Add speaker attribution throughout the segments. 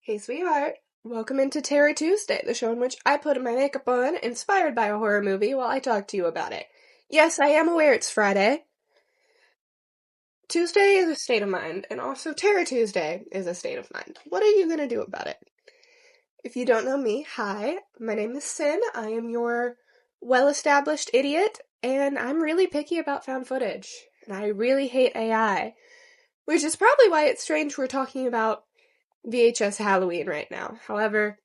Speaker 1: Hey, sweetheart. Welcome into Terror Tuesday, the show in which I put my makeup on, inspired by a horror movie, while I talk to you about it. Yes, I am aware it's Friday. Tuesday is a state of mind, and also Terror Tuesday is a state of mind. What are you gonna do about it? If you don't know me, hi, my name is Sin. I am your well-established idiot, and I'm really picky about found footage. And I really hate AI, which is probably why it's strange we're talking about VHS Halloween right now. However,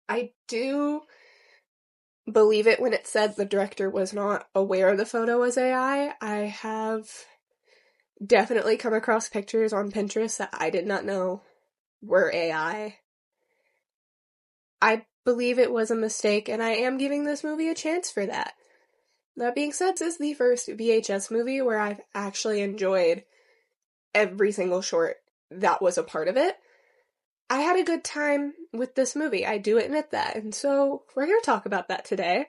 Speaker 1: I do believe it when it said the director was not aware the photo was AI. I have definitely come across pictures on Pinterest that I did not know were AI. I believe it was a mistake, and I am giving this movie a chance for that. That being said, this is the first VHS movie where I've actually enjoyed every single short that was a part of it. I had a good time with this movie, I do admit that, and so we're going to talk about that today.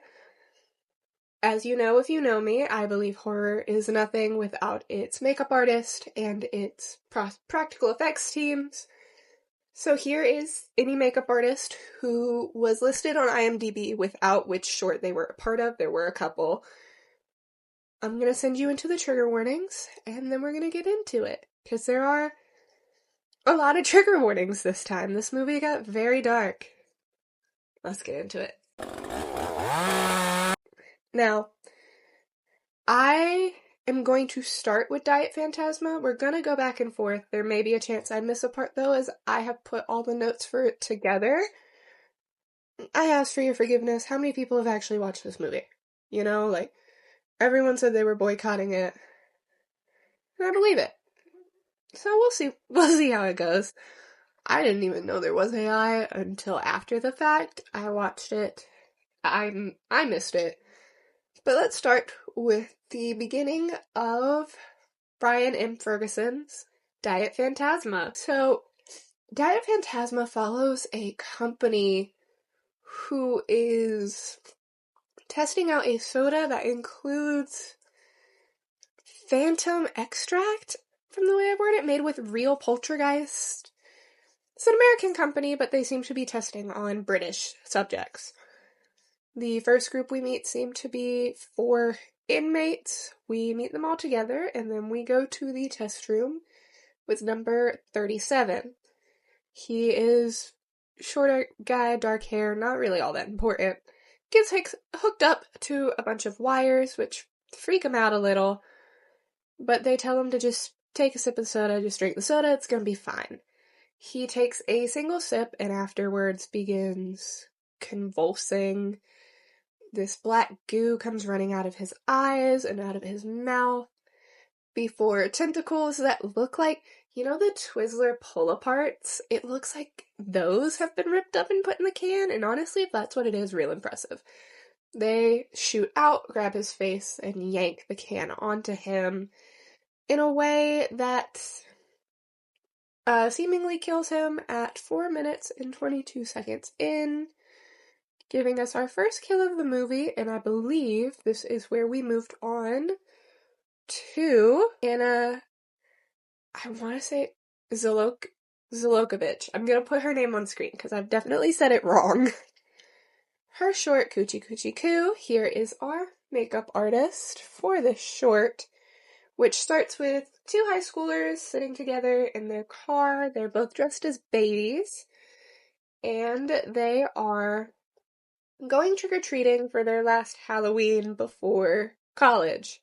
Speaker 1: As you know, if you know me, I believe horror is nothing without its makeup artist and its practical effects teams. So here is any makeup artist who was listed on IMDb without which short they were a part of. There were a couple. I'm going to send you into the trigger warnings, and then we're going to get into it, because there are a lot of trigger warnings this time. This movie got very dark. Let's get into it. Now, I am going to start with Diet Phantasma. We're going to go back and forth. There may be a chance I miss a part, though, as I have put all the notes for it together. I ask for your forgiveness. How many people have actually watched this movie? You know, like, everyone said they were boycotting it. And I believe it. So we'll see. We'll see how it goes. I didn't even know there was AI until after the fact. I watched it. I missed it. But let's start with the beginning of Brian M. Ferguson's Diet Phantasma. So, Diet Phantasma follows a company who is testing out a soda that includes phantom extract, from the way I word it, made with real poltergeist. It's an American company, but they seem to be testing on British subjects. The first group we meet seem to be 4 inmates. We meet them all together, and then we go to the test room with number 37. He is shorter guy, dark hair, not really all that important. Gets hooked up to a bunch of wires, which freak him out a little, but they tell him to just take a sip of soda, just drink the soda, it's gonna be fine. He takes a single sip and afterwards begins convulsing. This black goo comes running out of his eyes and out of his mouth before tentacles that look like, you know, the Twizzler pull-aparts? It looks like those have been ripped up and put in the can, and honestly, if that's what it is, real impressive. They shoot out, grab his face, and yank the can onto him in a way that seemingly kills him at 4 minutes and 22 seconds in, giving us our first kill of the movie, and I believe this is where we moved on to Anna, I want to say Zalokovich. I'm going to put her name on screen because I've definitely said it wrong. Her short, Coochie Coochie Coo. Here is our makeup artist for this short, which starts with 2 high schoolers sitting together in their car. They're both dressed as babies, and they are going trick-or-treating for their last Halloween before college.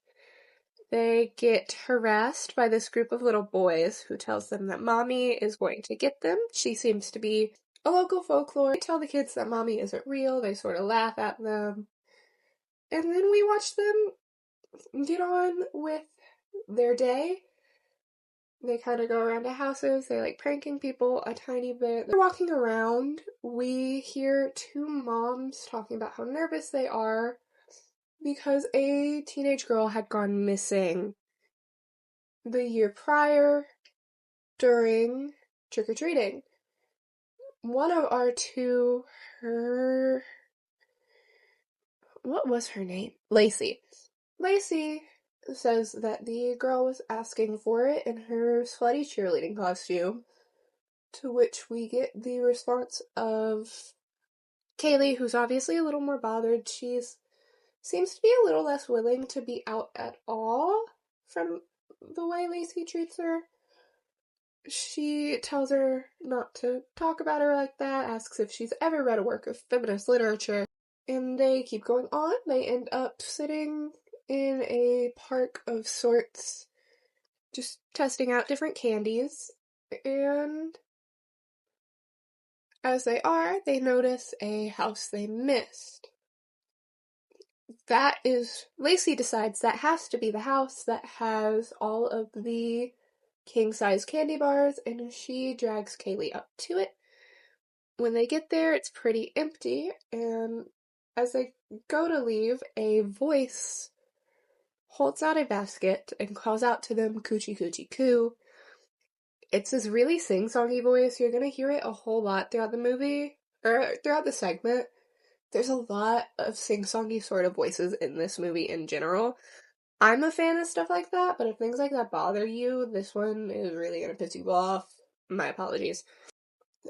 Speaker 1: They get harassed by this group of little boys who tells them that Mommy is going to get them. She seems to be a local folklore. They tell the kids that Mommy isn't real. They sort of laugh at them. And then we watch them get on with their day. They kind of go around to houses. They like pranking people a tiny bit. They're walking around. We hear 2 moms talking about how nervous they are because a teenage girl had gone missing the year prior during trick-or-treating. One of our 2, what was her name? Lacey. Lacey says that the girl was asking for it in her slutty cheerleading costume to which we get the response of Kaylee, who's obviously a little more bothered. Seems to be a little less willing to be out at all from the way Lacey treats her. She tells her not to talk about her like that, asks if she's ever read a work of feminist literature, and they keep going on. They end up sitting in a park of sorts, just testing out different candies, and as they are, they notice a house they missed. Lacey decides that has to be the house that has all of the king-size candy bars, and she drags Kaylee up to it. When they get there, it's pretty empty, and as they go to leave, a voice holds out a basket and calls out to them, "Coochie coochie coo." It's this really sing-songy voice. You're gonna hear it a whole lot throughout the movie, or throughout the segment. There's a lot of sing-songy sort of voices in this movie in general. I'm a fan of stuff like that, but if things like that bother you, this one is really gonna piss you off. My apologies.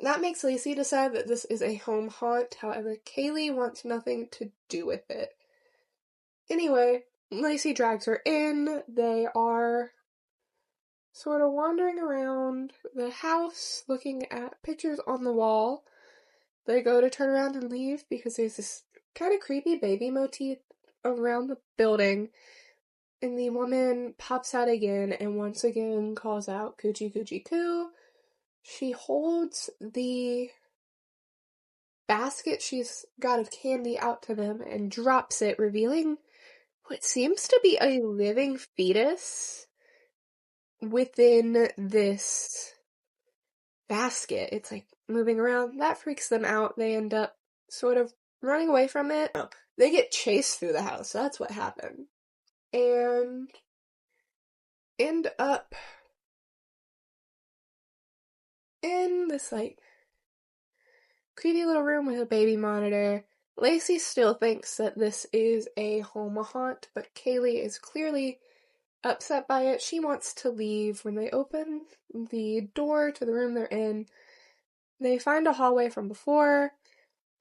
Speaker 1: That makes Lacey decide that this is a home haunt, however, Kaylee wants nothing to do with it. Anyway, Lacey drags her in. They are sort of wandering around the house, looking at pictures on the wall. They go to turn around and leave because there's this kind of creepy baby motif around the building, and the woman pops out again and once again calls out, "Coochie coochie coo." She holds the basket she's got of candy out to them and drops it, revealing what seems to be a living fetus within this basket. It's like moving around. That freaks them out. They end up sort of running away from it. They get chased through the house. That's what happened. And end up in this like creepy little room with a baby monitor. Lacey still thinks that this is a home haunt, but Kaylee is clearly upset by it. She wants to leave. When they open the door to the room they're in, they find a hallway from before,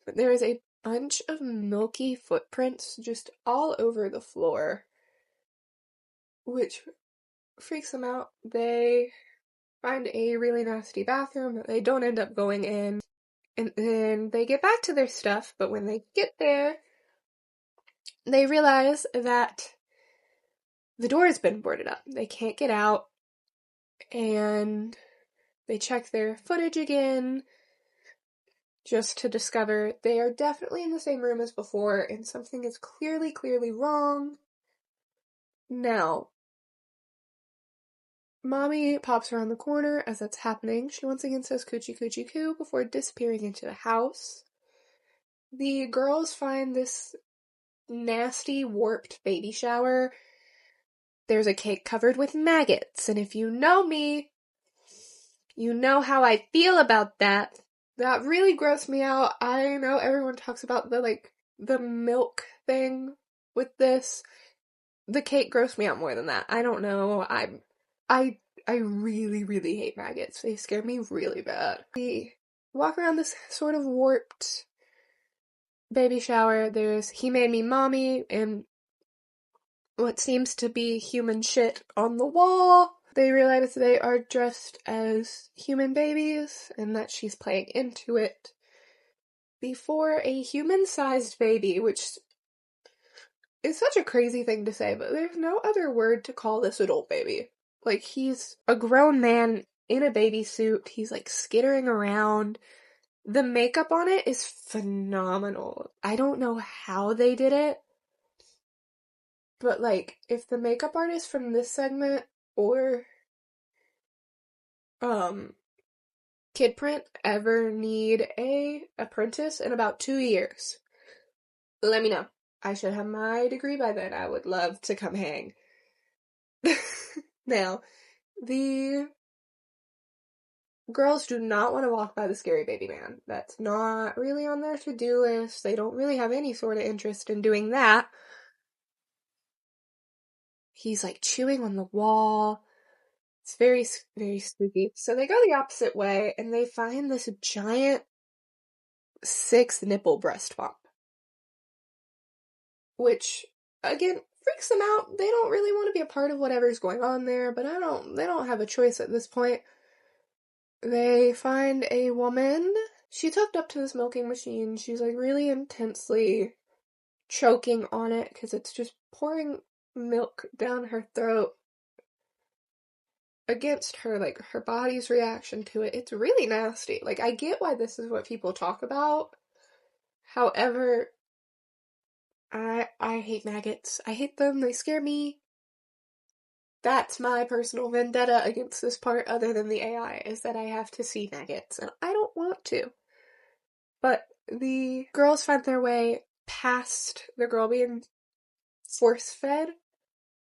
Speaker 1: but there is a bunch of milky footprints just all over the floor, which freaks them out. They find a really nasty bathroom that they don't end up going in. And then they get back to their stuff, but when they get there, they realize that the door has been boarded up. They can't get out, and they check their footage again just to discover they are definitely in the same room as before, and something is clearly wrong. Now, Mommy pops around the corner as that's happening. She once again says "Coochie coochie coo" before disappearing into the house. The girls find this nasty, warped baby shower. There's a cake covered with maggots, and if you know me, you know how I feel about that. That really grossed me out. I know everyone talks about the milk thing with this. The cake grossed me out more than that. I don't know. I really hate maggots. They scare me really bad. We walk around this sort of warped baby shower. There's "He Made Me Mommy" and what seems to be human shit on the wall. They realize they are dressed as human babies and that she's playing into it before a human-sized baby, which is such a crazy thing to say, but there's no other word to call this adult baby. Like, he's a grown man in a baby suit. He's, like, skittering around. The makeup on it is phenomenal. I don't know how they did it, but, like, if the makeup artist from this segment or, Kid Print ever need a apprentice in about 2 years, let me know. I should have my degree by then. I would love to come hang. Now, the girls do not want to walk by the scary baby man. That's not really on their to-do list. They don't really have any sort of interest in doing that. He's like chewing on the wall. It's very, very spooky. So they go the opposite way, and they find this giant 6-nipple breast bump. Which, again, freaks them out. They don't really want to be a part of whatever's going on there, but they don't have a choice at this point. They find a woman. She's hooked up to this milking machine. She's like really intensely choking on it because it's just pouring milk down her throat against her, like her body's reaction to it. It's really nasty. Like, I get why this is what people talk about. However, I hate maggots. I hate them. They scare me. That's my personal vendetta against this part, other than the AI, is that I have to see maggots, and I don't want to. But the girls find their way past the girl being force-fed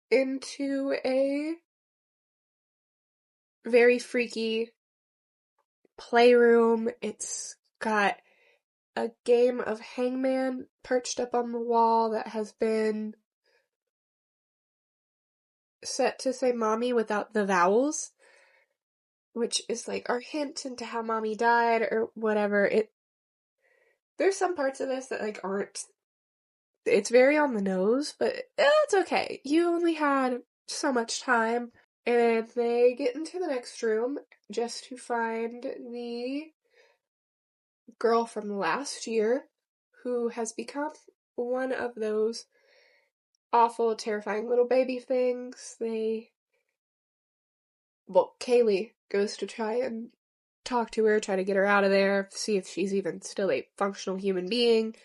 Speaker 1: into a very freaky playroom. It's got a game of hangman perched up on the wall that has been set to say mommy without the vowels, which is like our hint into how mommy died or whatever. There's some parts of this that like aren't, it's very on the nose, but it's okay. You only had so much time. And they get into the next room just to find the girl from last year who has become one of those awful, terrifying little baby things. Kaylee goes to try and talk to her, try to get her out of there, see if she's even still a functional human being,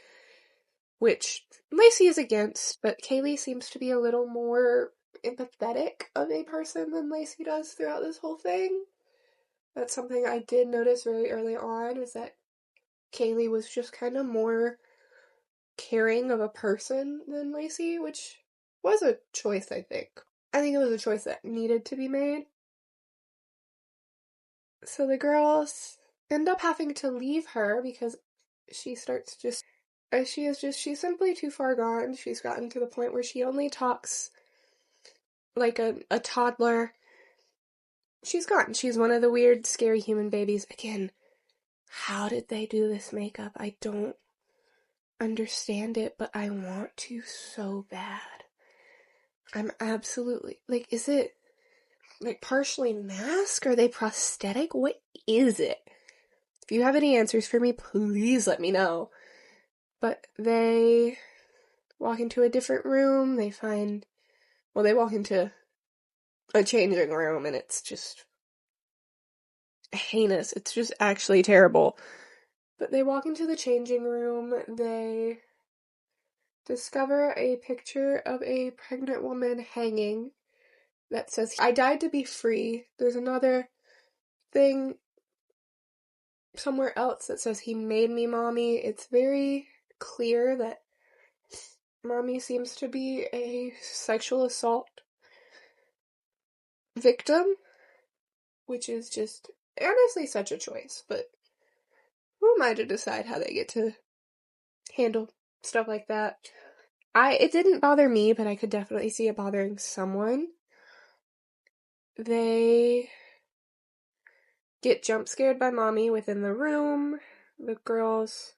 Speaker 1: which Lacey is against, but Kaylee seems to be a little more empathetic of a person than Lacey does throughout this whole thing. That's something I did notice very early on, is that Kaylee was just kind of more caring of a person than Lacey, which was a choice, I think. I think it was a choice that needed to be made. So the girls end up having to leave her because she starts just, she's simply too far gone. She's gotten to the point where she only talks like a toddler. She's gone. She's one of the weird, scary human babies. Again, how did they do this makeup? I don't understand it, but I want to so bad. I'm absolutely, like, is it like partially mask? Are they prosthetic? What is it? If you have any answers for me, please let me know. But they walk into a different room. They walk into a changing room, and it's just heinous. It's just actually terrible. But they walk into the changing room. They discover a picture of a pregnant woman hanging that says, "I died to be free." There's another thing somewhere else that says, "He made me mommy." It's very clear that mommy seems to be a sexual assault victim, which is just honestly such a choice, but who am I to decide how they get to handle stuff like that? It didn't bother me, but I could definitely see it bothering someone. They get jump scared by mommy within the room. The girls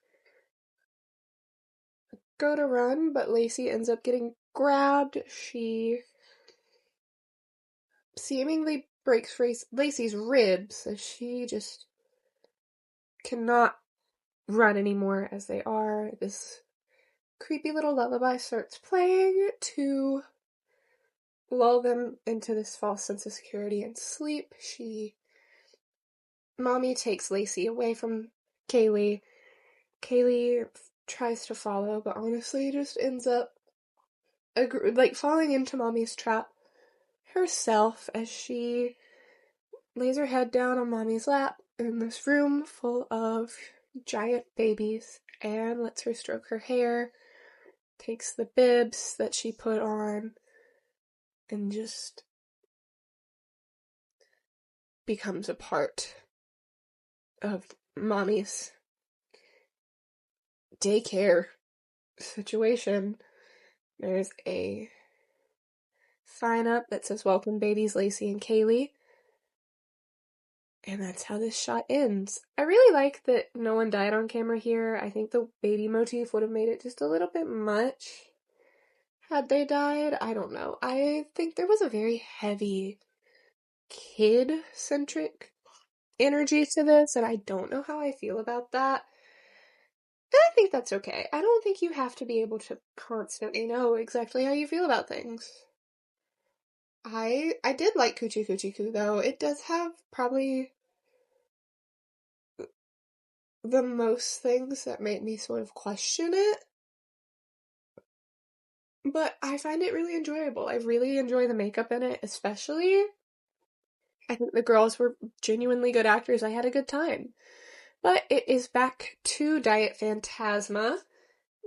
Speaker 1: go to run, but Lacey ends up getting grabbed. She seemingly breaks Lacey's ribs, as she just cannot run anymore as they are. This creepy little lullaby starts playing to lull them into this false sense of security and sleep. Mommy takes Lacey away from Kaylee. Kaylee tries to follow, but honestly just ends up falling into Mommy's trap herself as she lays her head down on Mommy's lap in this room full of giant babies and lets her stroke her hair, takes the bibs that she put on, and just becomes a part of Mommy's daycare situation. There's a sign up that says, "Welcome babies Lacey and Kaylee." And that's how this shot ends. I really like that no one died on camera here. I think the baby motif would have made it just a little bit much had they died. I don't know. I think there was a very heavy kid-centric energy to this, and I don't know how I feel about that. And I think that's okay. I don't think you have to be able to constantly know exactly how you feel about things. I did like Coochie Coochie Coo, though. It does have probably the most things that made me sort of question it. But I find it really enjoyable. I really enjoy the makeup in it, especially. I think the girls were genuinely good actors. I had a good time. But it is back to Diet Phantasma.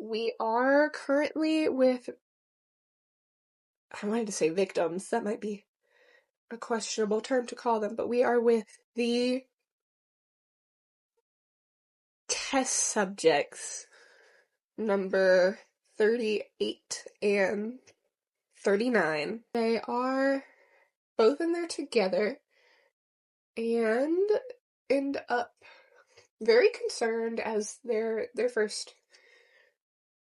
Speaker 1: We are currently with, I wanted to say victims. That might be a questionable term to call them, but we are with the test subjects number 38 and 39. They are both in there together and end up very concerned, as their first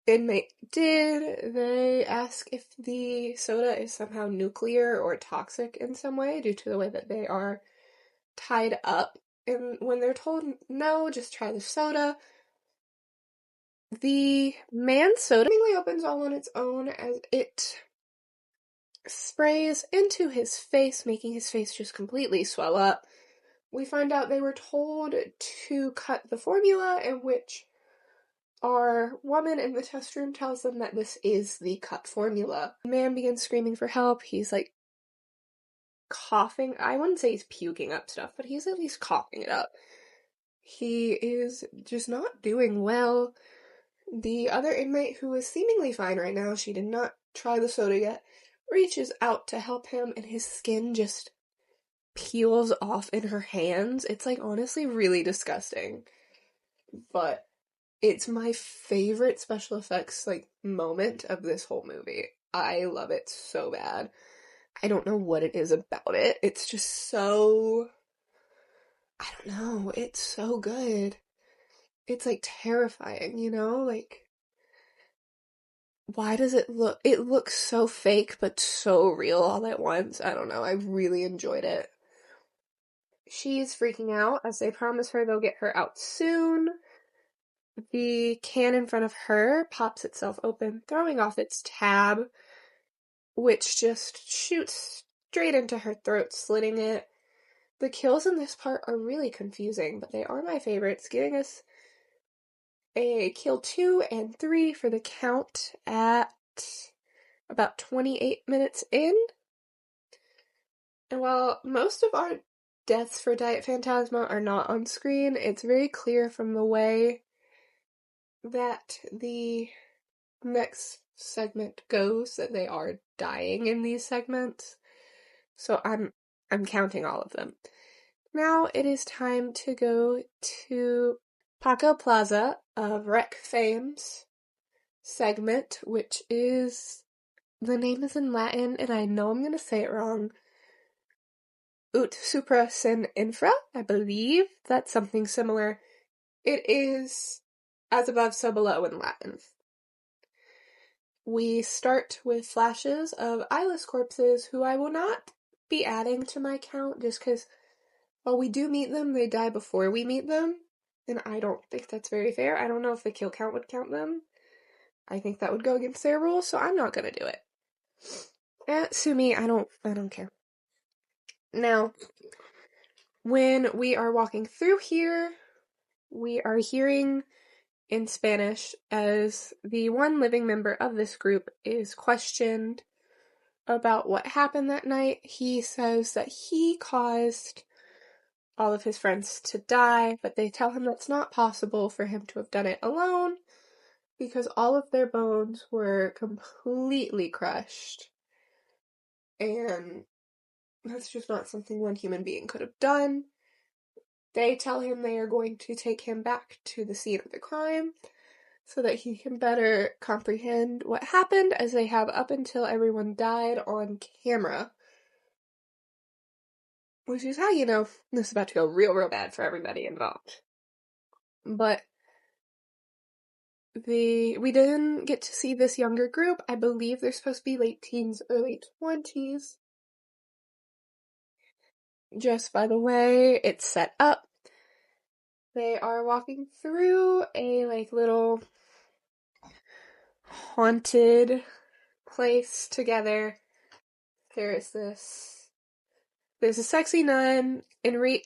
Speaker 1: inmate did. They ask if the soda is somehow nuclear or toxic in some way due to the way that they are tied up. And when they're told no, just try the soda, the man's soda seemingly opens all on its own as it sprays into his face, making his face just completely swell up. We find out they were told to cut the formula, in which our woman in the test room tells them that this is the cut formula. The man begins screaming for help. He's like coughing. I wouldn't say he's puking up stuff, but he's at least coughing it up. He is just not doing well. The other inmate, who is seemingly fine right now, she did not try the soda yet, reaches out to help him, and his skin just peels off in her hands. It's like honestly really disgusting. But it's my favorite special effects like moment of this whole movie. I love it so bad. I don't know what it is about it. It's just so, I don't know, it's so good. It's like terrifying, you know? Like, why does it looks so fake but so real all at once. I don't know. I really enjoyed it. She's freaking out as they promise her they'll get her out soon. The can in front of her pops itself open, throwing off its tab, which just shoots straight into her throat, slitting it. The kills in this part are really confusing, but they are my favorites, giving us a kill 2 and 3 for the count at about 28 minutes in. And while most of our deaths for Diet Phantasma are not on screen, it's very clear from the way that the next segment goes that they are dying in these segments. So I'm counting all of them. Now it is time to go to Paco Plaza of Rec Fame's segment, which is, the name is in Latin and I know I'm going to say it wrong. Ut supra sin infra, I believe that's something similar. It is as above, so below in Latin. We start with flashes of eyeless corpses, who I will not be adding to my count, just because while we do meet them, they die before we meet them, and I don't think that's very fair. I don't know if the kill count would count them. I think that would go against their rules, so I'm not gonna do it. Sue me, I don't care. Now, when we are walking through here, we are hearing in Spanish as the one living member of this group is questioned about what happened that night. He says that he caused all of his friends to die, but they tell him that's not possible for him to have done it alone because all of their bones were completely crushed. And that's just not something one human being could have done. They tell him they are going to take him back to the scene of the crime so that he can better comprehend what happened, as they have up until everyone died on camera. which is how you know this is about to go real, real bad for everybody involved. But we didn't get to see this younger group. I believe they're supposed to be late teens, early 20s. Just by the way it's set up, they are walking through a like little haunted place together. There's a sexy nun, Enrique,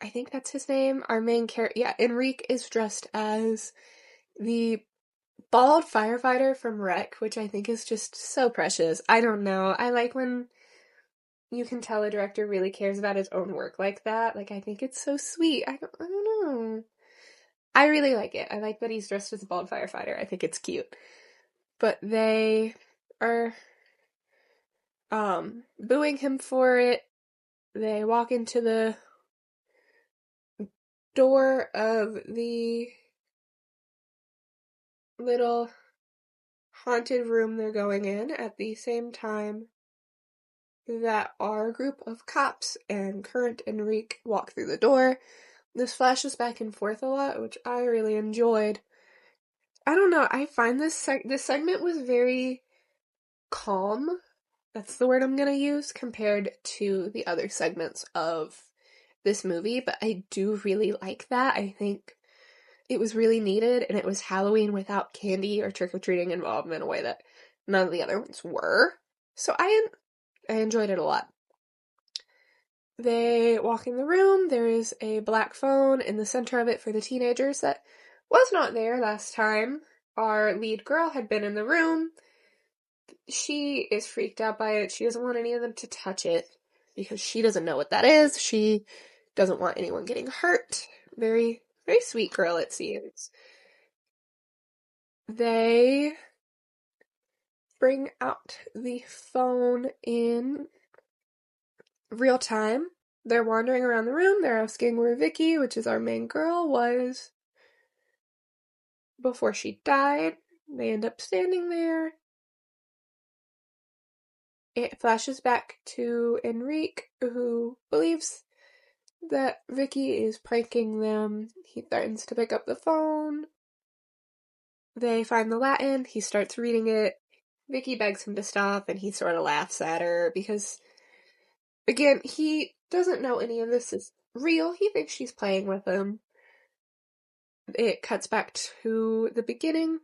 Speaker 1: I think that's his name, our main character. Yeah, Enrique is dressed as the bald firefighter from Wreck, which I think is just so precious. I don't know. I like when you can tell a director really cares about his own work like that. Like, I think it's so sweet. I don't know. I really like it. I like that he's dressed as a bald firefighter. I think it's cute. But they are booing him for it. They walk into the door of the little haunted room they're going in at the same time that our group of cops and current Enrique walk through the door. This flashes back and forth a lot, which I really enjoyed. I don't know, I find this segment was very calm. That's the word I'm gonna use, compared to the other segments of this movie, but I do really like that. I think it was really needed, and it was Halloween without candy or trick-or-treating involved in a way that none of the other ones were. So I enjoyed it a lot. They walk in the room. There is a black phone in the center of it for the teenagers that was not there last time our lead girl had been in the room. She is freaked out by it. She doesn't want any of them to touch it because she doesn't know what that is. She doesn't want anyone getting hurt. Very, very sweet girl, it seems. They bring out the phone in real time. They're wandering around the room. They're asking where Vicky, which is our main girl, was before she died. They end up standing there. It flashes back to Enrique, who believes that Vicky is pranking them. He threatens to pick up the phone. They find the Latin. He starts reading it. Vicky begs him to stop, and he sort of laughs at her because, again, he doesn't know any of this is real. He thinks she's playing with him. It cuts back to the beginning,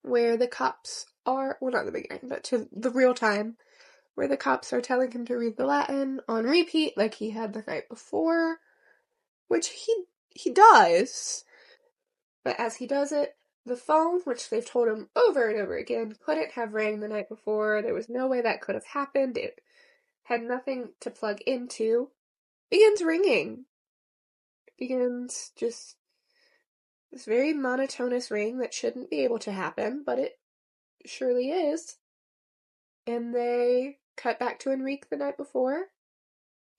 Speaker 1: where the cops are, well, not the beginning, but to the real time, where the cops are telling him to read the Latin on repeat like he had the night before, which he does. But as he does it, the phone, which they've told him over and over again, couldn't have rang the night before. There was no way that could have happened. It had nothing to plug into. Begins ringing. It begins just this very monotonous ring that shouldn't be able to happen, but it surely is. And they cut back to Enrique the night before,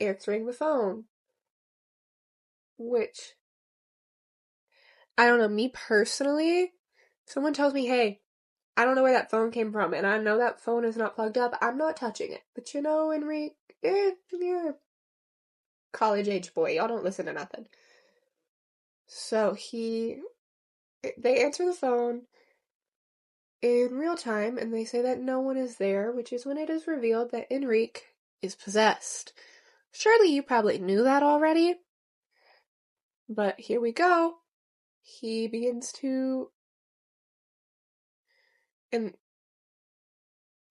Speaker 1: answering the phone. Which, I don't know, me personally, someone tells me, hey, I don't know where that phone came from, and I know that phone is not plugged up, I'm not touching it. But you know, Enrique, you're a college-age boy, y'all don't listen to nothing. So they answer the phone in real time, and they say that no one is there, which is when it is revealed that Enrique is possessed. Surely you probably knew that already, but here we go. He begins to, in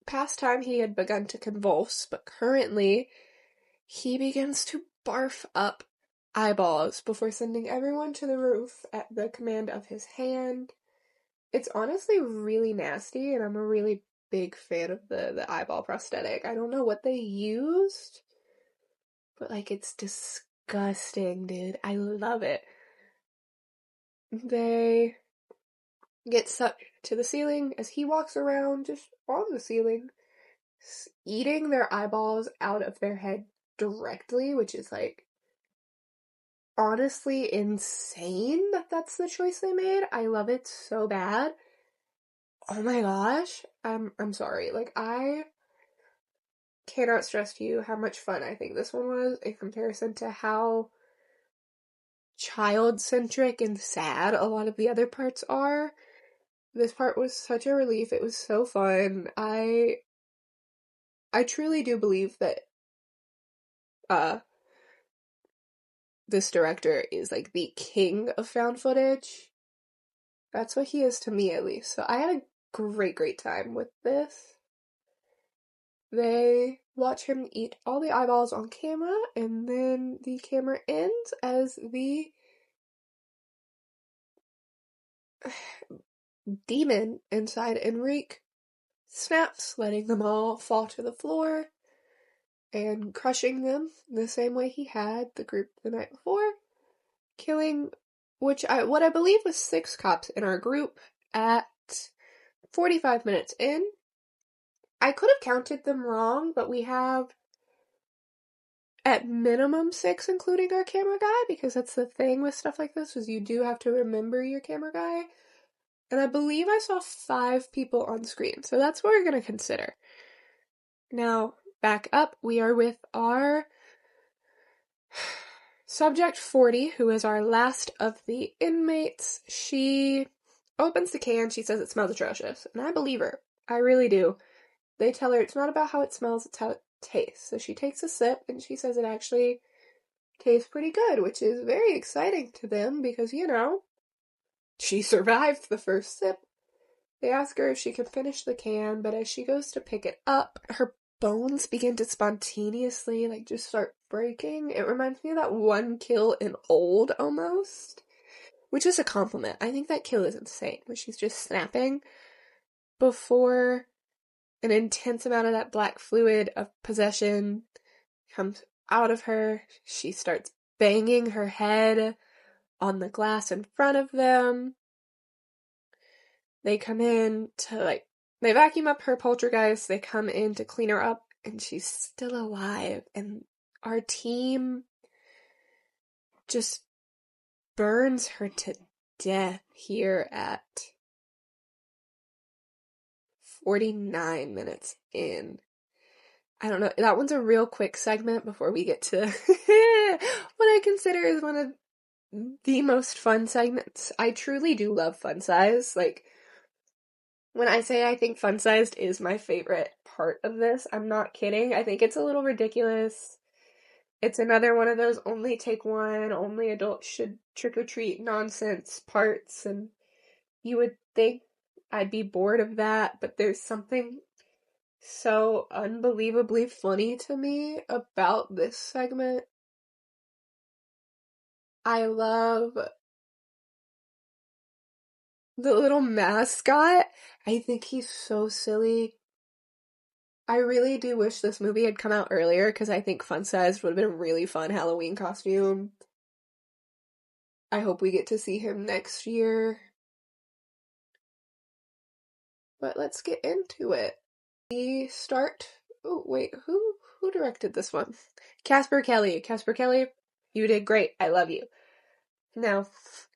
Speaker 1: past time he had begun to convulse, but currently he begins to barf up eyeballs before sending everyone to the roof at the command of his hand. It's honestly really nasty, and I'm a really big fan of the eyeball prosthetic. I don't know what they used, but like, it's disgusting, dude. I love it. They get sucked to the ceiling as he walks around just on the ceiling, eating their eyeballs out of their head directly, which is like honestly insane that that's the choice they made. I love it so bad. Oh my gosh. I'm sorry. Like, cannot stress to you how much fun I think this one was in comparison to how child-centric and sad a lot of the other parts are. This part was such a relief. It was so fun. I truly do believe that this director is like the king of found footage. That's what he is to me, at least. So I had a great time with this. They watch him eat all the eyeballs on camera, and then the camera ends as the demon inside Enrique snaps, letting them all fall to the floor and crushing them the same way he had the group the night before, killing what I believe was 6 cops in our group at 45 minutes in. I could have counted them wrong, but we have at minimum 6, including our camera guy, because that's the thing with stuff like this, is you do have to remember your camera guy. And I believe I saw 5 people on screen, so that's what we're going to consider. Now, back up, we are with our Subject 40, who is our last of the inmates. She opens the can, she says it smells atrocious, and I believe her. I really do. They tell her it's not about how it smells, it's how it tastes. So she takes a sip, and she says it actually tastes pretty good, which is very exciting to them because, you know, she survived the first sip. They ask her if she can finish the can, but as she goes to pick it up, her bones begin to spontaneously, like, just start breaking. It reminds me of that one kill in Old, almost. Which is a compliment. I think that kill is insane, when she's just snapping before an intense amount of that black fluid of possession comes out of her. She starts banging her head on the glass in front of them. They come in to, they vacuum up her poltergeist, they come in to clean her up, and she's still alive. And our team just burns her to death here at 49 minutes in. I don't know, that one's a real quick segment before we get to what I consider is one of the most fun segments. I truly do love fun size. Like, when I say I think fun sized is my favorite part of this, I'm not kidding. I think it's a little ridiculous. It's another one of those only take one, only adults should trick or treat nonsense parts, and you would think I'd be bored of that, but there's something so unbelievably funny to me about this segment. I love the little mascot. I think he's so silly. I really do wish this movie had come out earlier, because I think Fun Sized would have been a really fun Halloween costume. I hope we get to see him next year. But let's get into it. We start... Oh, wait, who directed this one? Casper Kelly. Casper Kelly, you did great. I love you. Now,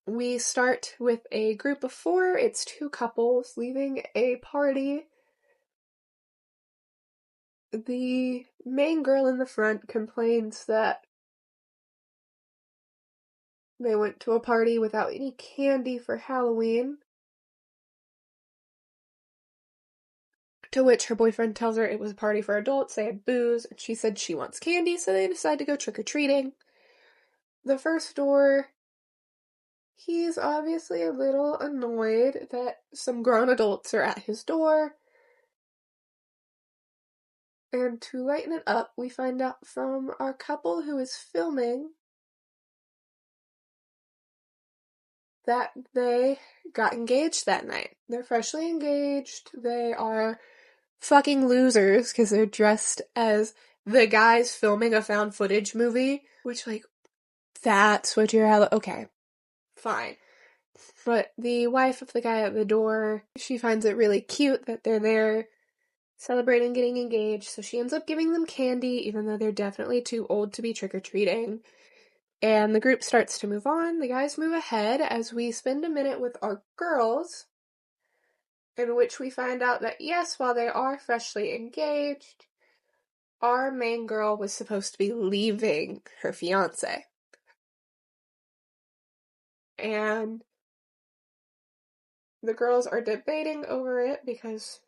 Speaker 1: we start with a group of 4. It's 2 couples leaving a party. The main girl in the front complains that they went to a party without any candy for Halloween. To which her boyfriend tells her it was a party for adults, they had booze, and she said she wants candy, so they decide to go trick-or-treating. The first door, he's obviously a little annoyed that some grown adults are at his door. And to lighten it up, we find out from our couple who is filming that they got engaged that night. They're freshly engaged. They are fucking losers because they're dressed as the guys filming a found footage movie, which, like, that's what you're... Okay, fine. But the wife of the guy at the door, she finds it really cute that they're there celebrating getting engaged, so she ends up giving them candy, even though they're definitely too old to be trick-or-treating. And the group starts to move on. The guys move ahead as we spend a minute with our girls, in which we find out that, yes, while they are freshly engaged, our main girl was supposed to be leaving her fiance. And the girls are debating over it because,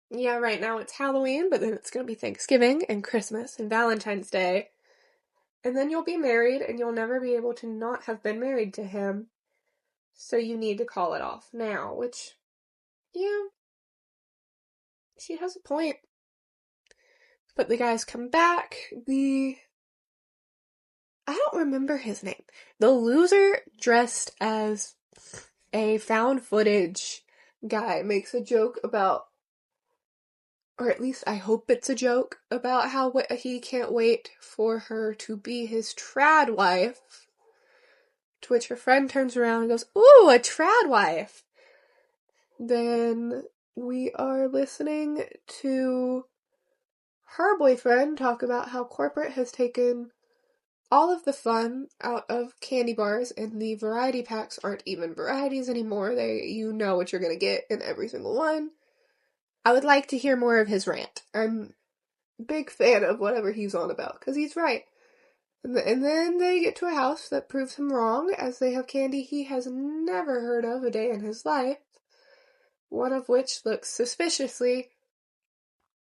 Speaker 1: yeah, right now it's Halloween, but then it's going to be Thanksgiving and Christmas and Valentine's Day. And then you'll be married and you'll never be able to not have been married to him. So you need to call it off now, which, yeah, she has a point. But the guys come back. I don't remember his name. The loser dressed as a found footage guy makes a joke about, or at least I hope it's a joke, about how he can't wait for her to be his trad wife. To which her friend turns around and goes, "Ooh, a trad wife!" Then we are listening to her boyfriend talk about how corporate has taken all of the fun out of candy bars, and the variety packs aren't even varieties anymore. You know what you're gonna get in every single one. I would like to hear more of his rant. I'm a big fan of whatever he's on about, because he's right. And then they get to a house that proves him wrong, as they have candy he has never heard of a day in his life, one of which looks suspiciously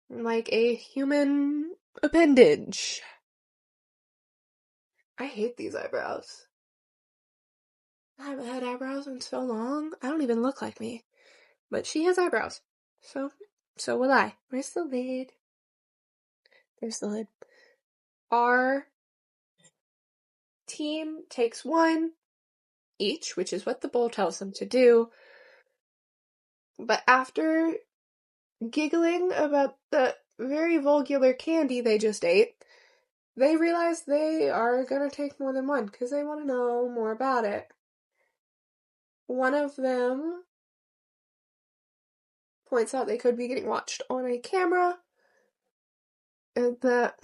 Speaker 1: like a human appendage. I hate these eyebrows. I haven't had eyebrows in so long. I don't even look like me. But she has eyebrows. So will I. Where's the lid? There's the lid. Our team takes one each, which is what the bowl tells them to do. But after giggling about the very vulgar candy they just ate, they realize they are gonna take more than one because they want to know more about it. One of them points out they could be getting watched on a camera and that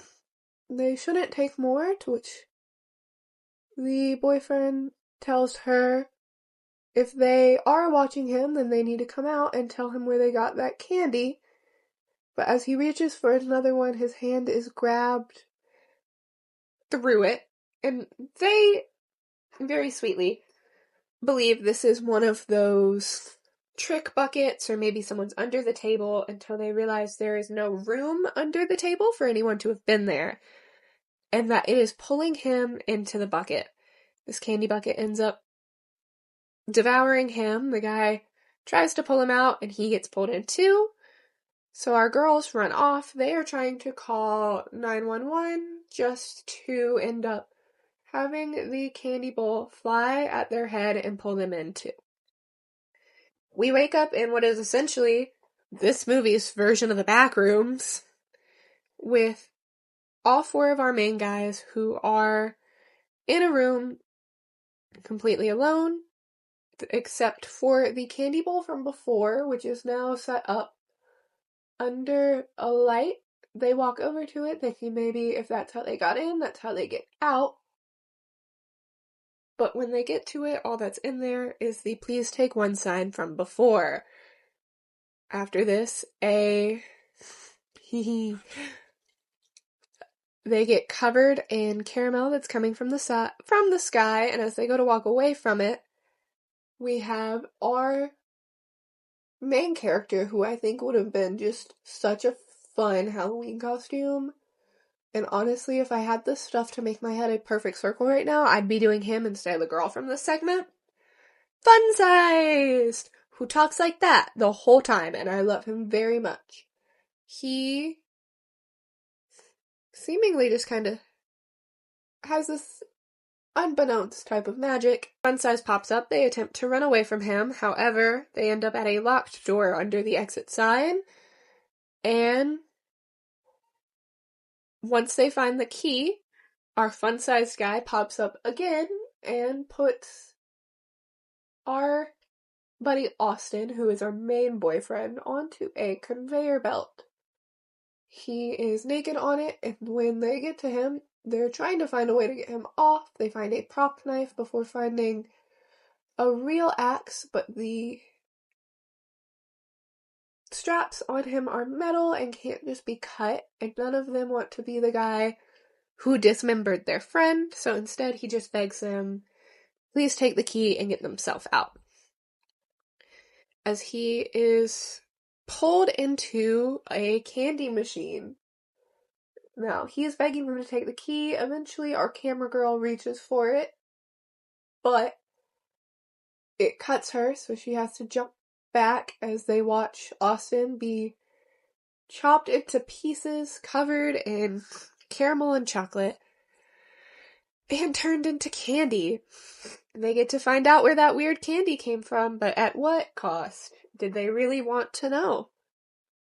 Speaker 1: they shouldn't take more, to which the boyfriend tells her if they are watching him, then they need to come out and tell him where they got that candy. But as he reaches for another one, his hand is grabbed through it, and they very sweetly believe this is one of those trick buckets, or maybe someone's under the table, until they realize there is no room under the table for anyone to have been there, and that it is pulling him into the bucket. This candy bucket ends up devouring him. The guy tries to pull him out, and he gets pulled in too. So our girls run off. They are trying to call 911 just to end up having the candy bowl fly at their head and pull them in too. We wake up in what is essentially this movie's version of the Backrooms, with all four of our main guys who are in a room completely alone, except for the candy bowl from before, which is now set up under a light. They walk over to it, thinking maybe if that's how they got in, that's how they get out. But when they get to it, all that's in there is the "please take one" sign from before. After this, they get covered in caramel that's coming from the sky, and as they go to walk away from it, we have our main character, who I think would have been just such a fun Halloween costume. And honestly, if I had this stuff to make my head a perfect circle right now, I'd be doing him instead of the girl from this segment. Fun Sized! Who talks like that the whole time, and I love him very much. He seemingly just kind of has this unbeknownst type of magic. Fun Size pops up. They attempt to run away from him. However, they end up at a locked door under the exit sign. And once they find the key, our fun-sized guy pops up again and puts our buddy Austin, who is our main boyfriend, onto a conveyor belt. He is naked on it, and when they get to him, they're trying to find a way to get him off. They find a prop knife before finding a real axe, but the straps on him are metal and can't just be cut, and none of them want to be the guy who dismembered their friend, so instead he just begs them, please take the key and get themselves out. As he is pulled into a candy machine. Now, he is begging them to take the key. Eventually, our camera girl reaches for it, but it cuts her, so she has to jump back as they watch Austin be chopped into pieces covered in caramel and chocolate and turned into candy. They get to find out where that weird candy came from, but at what cost? Did they really want to know?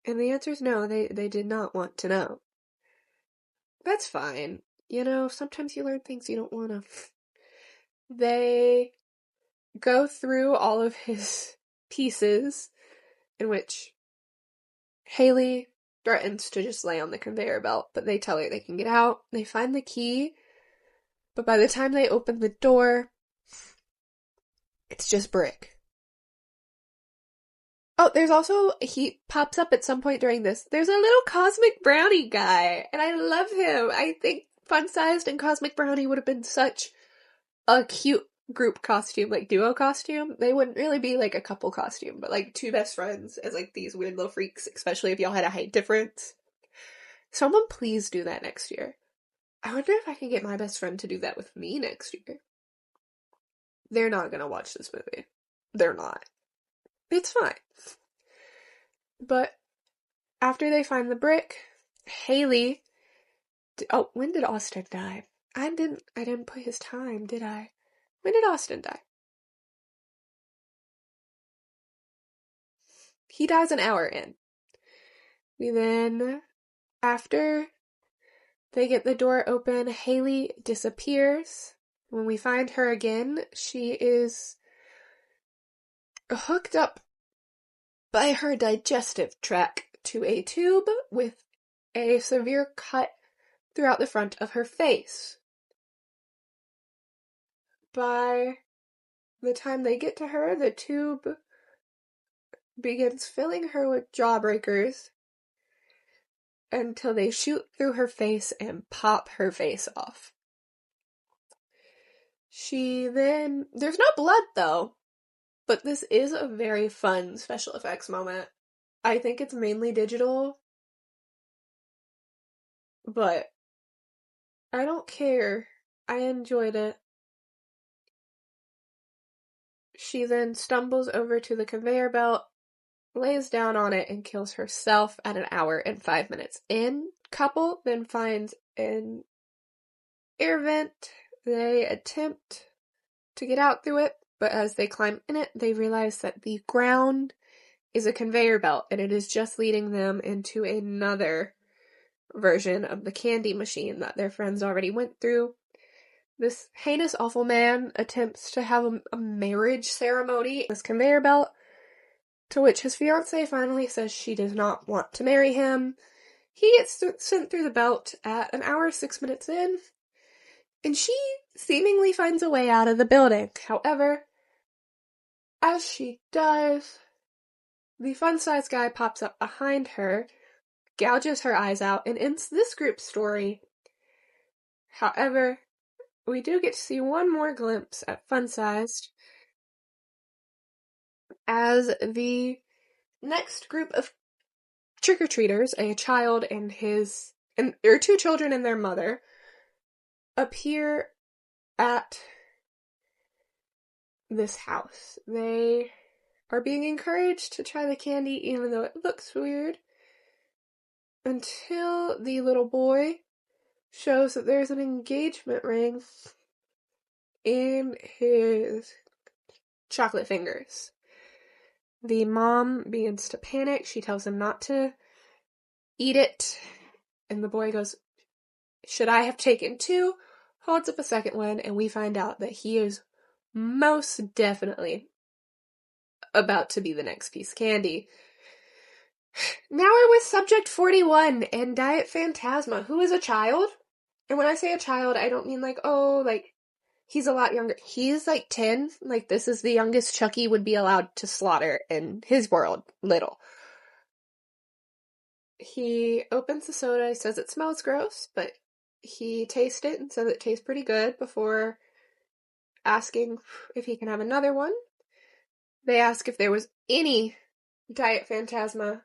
Speaker 1: And the answer is no, they did not want to know. That's fine. You know, sometimes you learn things you don't want to. They go through all of his pieces, in which Haley threatens to just lay on the conveyor belt, but they tell her they can get out. They find the key, but by the time they open the door, it's just brick. Oh, there's also, he pops up at some point during this. There's a little Cosmic Brownie guy, and I love him. I think Fun Sized and Cosmic Brownie would have been such a cute group costume, like duo costume. They wouldn't really be like a couple costume, but like two best friends as like these weird little freaks, especially if y'all had a height difference. Someone please do that next year. I wonder if I can get my best friend to do that with me next year. They're not gonna watch this movie. They're not. It's fine. But after they find the brick, Haley... Oh, when did Austin die? I didn't put his time, did I? When did Austin die? He dies an hour in. We then, after they get the door open, Haley disappears. When we find her again, she is hooked up by her digestive tract to a tube with a severe cut throughout the front of her face. By the time they get to her, the tube begins filling her with jawbreakers until they shoot through her face and pop her face off. There's no blood though, but this is a very fun special effects moment. I think it's mainly digital, but I don't care. I enjoyed it. She then stumbles over to the conveyor belt, lays down on it, and kills herself at an hour and 5 minutes in. Couple then finds an air vent. They attempt to get out through it, but as they climb in it, they realize that the ground is a conveyor belt, and it is just leading them into another version of the candy machine that their friends already went through. This heinous, awful man attempts to have a marriage ceremony in this conveyor belt, to which his fiancée finally says she does not want to marry him. He gets sent through the belt at an hour 6 minutes in, and she seemingly finds a way out of the building. However, as she does, the fun-sized guy pops up behind her, gouges her eyes out, and ends this group's story. However, we do get to see one more glimpse at fun-sized as the next group of trick-or-treaters, a child and two children and their mother, appear at this house. They are being encouraged to try the candy even though it looks weird, until the little boy shows that there's an engagement ring in his chocolate fingers. The mom begins to panic. She tells him not to eat it, and the boy goes, should I have taken two? Holds up a second one, and we find out that he is most definitely about to be the next piece of candy. Now we're with Subject 41 and Diet Phantasma, who is a child. And when I say a child, I don't mean like, oh, like, he's a lot younger. He's like 10. Like, this is the youngest Chucky would be allowed to slaughter in his world. Little. he opens the soda, he says it smells gross, but he tastes it and says it tastes pretty good before asking if he can have another one. They ask if there was any Diet Phantasma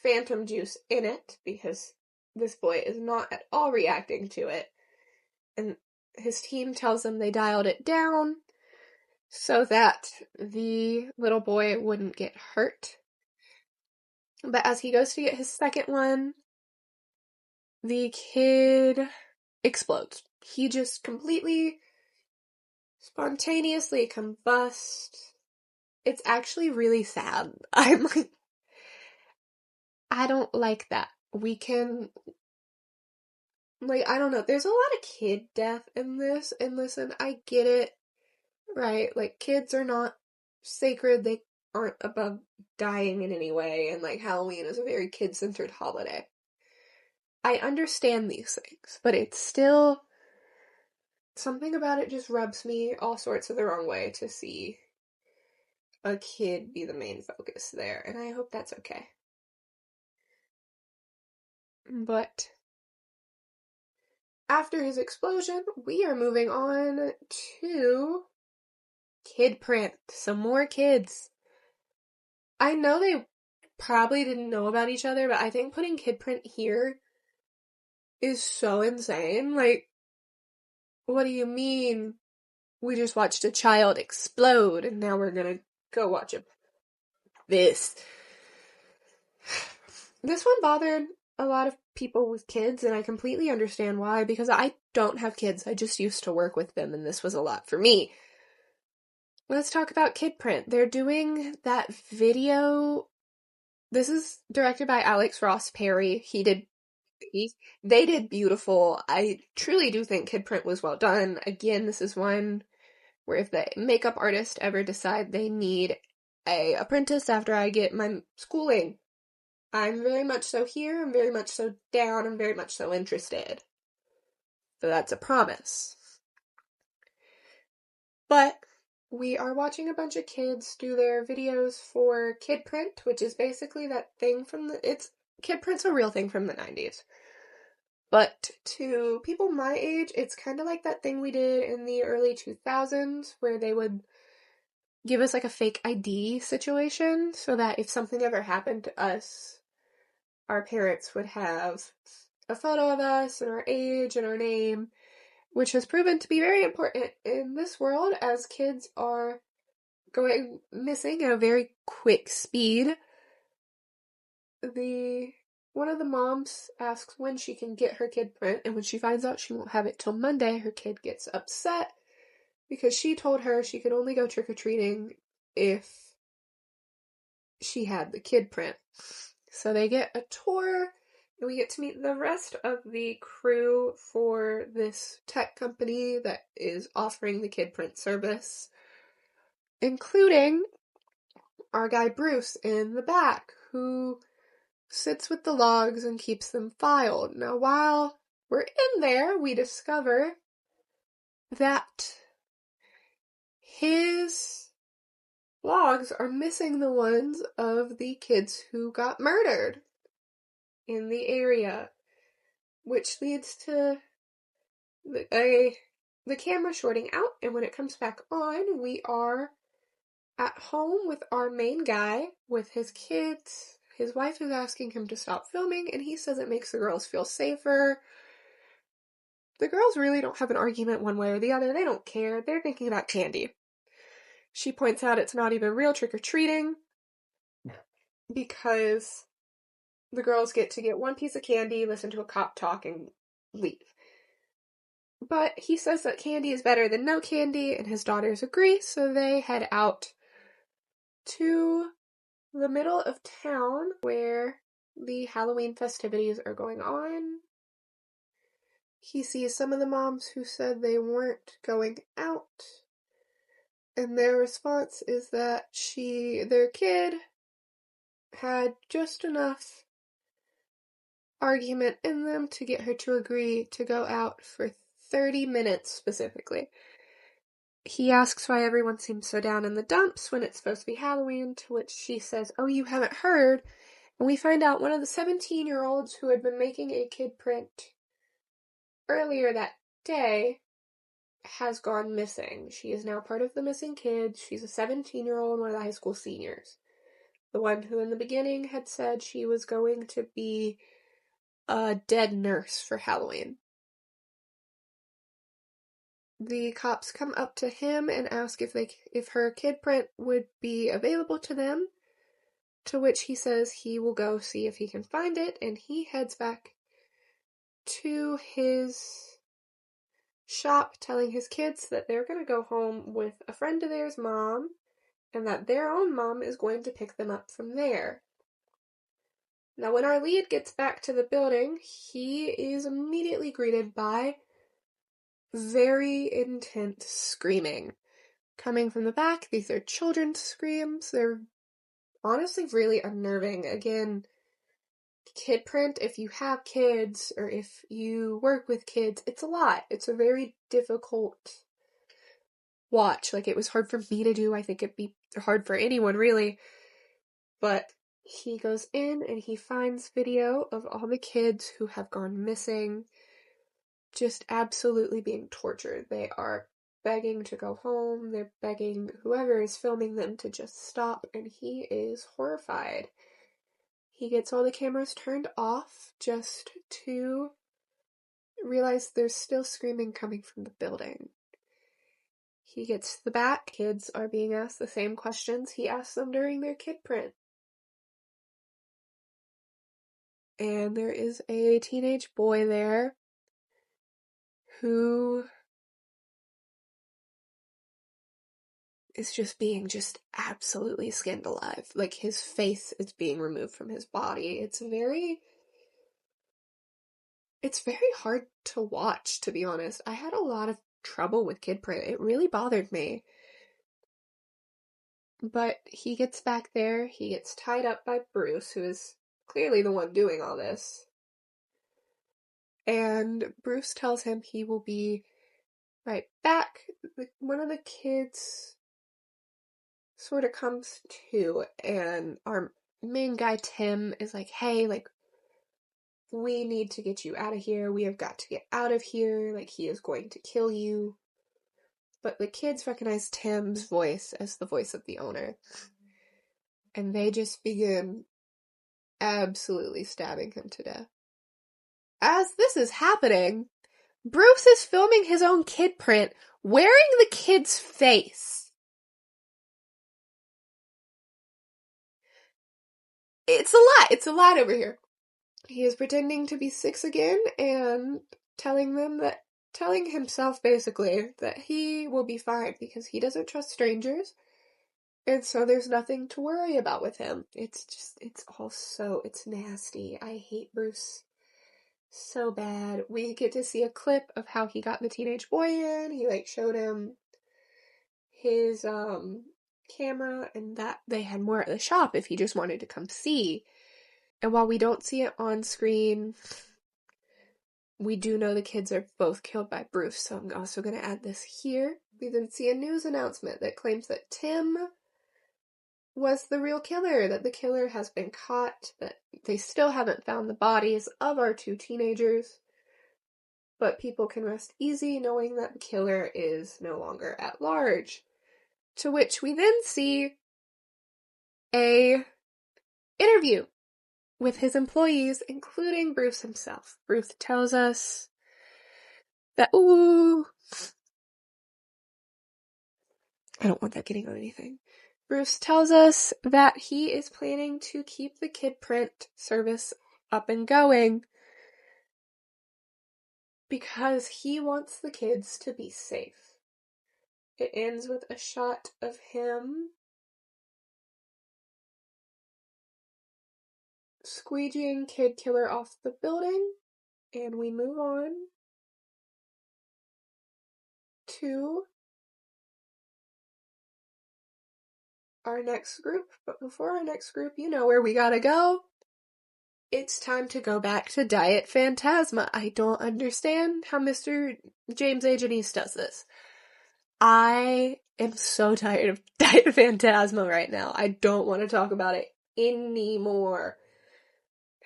Speaker 1: Phantom juice in it, because this boy is not at all reacting to it. And his team tells him they dialed it down so that the little boy wouldn't get hurt. But as he goes to get his second one, the kid explodes. He just completely, spontaneously combusts. It's actually really sad. I'm like, I don't like that. We can, like, I don't know. There's a lot of kid death in this, and listen, I get it, right? Like, kids are not sacred. They aren't above dying in any way, and, like, Halloween is a very kid-centered holiday. I understand these things, but it's still, something about it just rubs me all sorts of the wrong way to see a kid be the main focus there, and I hope that's okay. But after his explosion, we are moving on to kid print. Some more kids. I know they probably didn't know about each other, but I think putting kid print here is so insane. Like, what do you mean we just watched a child explode and now we're gonna go watch this? This one bothered a lot of people with kids, and I completely understand why, because I don't have kids. I just used to work with them, and this was a lot for me. Let's talk about kid print. They're doing that video. This is directed by Alex Ross Perry. They did beautiful. I truly do think kid print was well done. Again, this is one where if the makeup artist ever decide they need a apprentice after I get my schooling, I'm very much so here, I'm very much so down, I'm very much so interested. So that's a promise. But we are watching a bunch of kids do their videos for kid print, which is basically that thing from kid print's a real thing from the 90s. But to people my age, it's kind of like that thing we did in the early 2000s where they would give us like a fake ID situation so that if something ever happened to us, our parents would have a photo of us and our age and our name, which has proven to be very important in this world as kids are going missing at a very quick speed. One of the moms asks when she can get her kid print, and when she finds out she won't have it till Monday, her kid gets upset because she told her she could only go trick-or-treating if she had the kid print. So they get a tour, and we get to meet the rest of the crew for this tech company that is offering the kid print service, including our guy Bruce in the back, who sits with the logs and keeps them filed. Now, while we're in there, we discover that his logs are missing the ones of the kids who got murdered in the area, which leads to the camera shorting out, and when it comes back on, we are at home with our main guy with his kids. His wife is asking him to stop filming, and he says it makes the girls feel safer. The girls really don't have an argument one way or the other. They don't care. They're thinking about candy. She points out it's not even real trick-or-treating because the girls get to get one piece of candy, listen to a cop talk, and leave. But he says that candy is better than no candy, and his daughters agree, so they head out to the middle of town where the Halloween festivities are going on. He sees some of the moms who said they weren't going out, and their response is that their kid had just enough argument in them to get her to agree to go out for 30 minutes specifically. He asks why everyone seems so down in the dumps when it's supposed to be Halloween, to which she says, "Oh, you haven't heard? we find out one of the 17-year-olds who had been making a kid print earlier that day has gone missing. She is now part of the missing kids. She's a 17-year-old, one of the high school seniors. The one who in the beginning had said she was going to be a dead nurse for Halloween. The cops come up to him and ask if her kid print would be available to them, to which he says he will go see if he can find it, and he heads back to his shop telling his kids that they're going to go home with a friend of theirs' mom and that their own mom is going to pick them up from there. Now, when our lead gets back to the building, he is immediately greeted by very intense screaming. Coming from the back, these are children's screams. They're honestly really unnerving. Again, kid print, if you have kids or if you work with kids, it's a lot. It's a very difficult watch. Like, it was hard for me to do. I think it'd be hard for anyone, really. But he goes in and he finds video of all the kids who have gone missing, just absolutely being tortured. They are begging to go home. They're begging whoever is filming them to just stop, and he is horrified. He gets all the cameras turned off just to realize there's still screaming coming from the building. He gets to the back. Kids are being asked the same questions he asked them during their kid print. And there is a teenage boy there who is just being absolutely skinned alive. Like, his face is being removed from his body. It's very hard to watch, to be honest. I had a lot of trouble with kid print. It really bothered me. But he gets back there. He gets tied up by Bruce, who is clearly the one doing all this. And Bruce tells him he will be right back. One of the kids sort of comes to, and our main guy, Tim, is like, hey, like, we need to get you out of here. We have got to get out of here. Like, he is going to kill you. But the kids recognize Tim's voice as the voice of the owner. And they just begin absolutely stabbing him to death. As this is happening, Bruce is filming his own kid print wearing the kid's face. It's a lot. It's a lot over here. He is pretending to be 6 again and telling himself basically that he will be fine because he doesn't trust strangers. And so there's nothing to worry about with him. It's nasty. I hate Bruce so bad. We get to see a clip of how he got the teenage boy in. He, like, showed him his, camera and that they had more at the shop if he just wanted to come see. And while we don't see it on screen, we do know the kids are both killed by Bruce, so I'm also going to add this here. We then see a news announcement that claims that Tim was the real killer, that the killer has been caught, that they still haven't found the bodies of our 2 teenagers, but people can rest easy knowing that the killer is no longer at large. To which we then see a interview with his employees, including Bruce himself. Bruce tells us that, I don't want that getting on anything. Bruce tells us that he is planning to keep the kid print service up and going because he wants the kids to be safe. It ends with a shot of him squeegeeing Kid Killer off the building, and we move on to our next group. But before our next group, you know where we gotta go. It's time to go back to Diet Phantasma. I don't understand how Mr. James A. Janice does this. I am so tired of Diet Phantasma right now. I don't want to talk about it anymore.